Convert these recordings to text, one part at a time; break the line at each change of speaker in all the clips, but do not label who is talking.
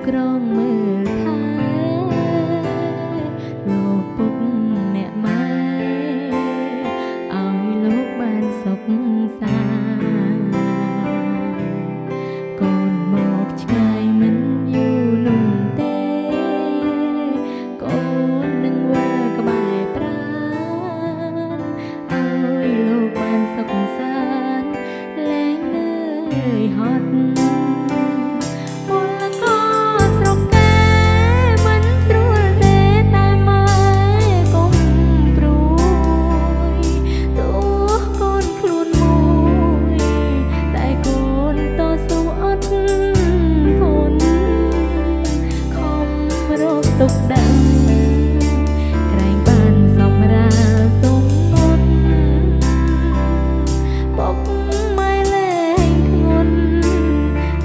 ក្រងមើលថែលោកពុកអ្នកម៉ែឲ្យលោកបានសុខសាន្តកូនមកឆ្ងាយមិនយូរនោះទេកូននឹងវិលក្បែរប្រាណឲ្យលោកបានសុខសាន្តលែងនឿយហត់ទុកដឹងក្រែងបានសម្រាលទុំងន់ពុកម៉ែលែងធ្ងន់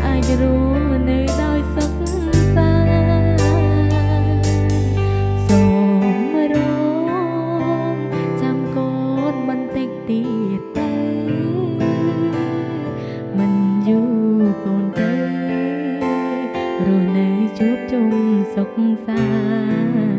អាចរស់នៅដោយសុខសាន្តសូមរងចាំកូនបន្តិចទៀតទៅមិនយូរកូនទៅរស់នៅជួបជុំសុខសាន្ត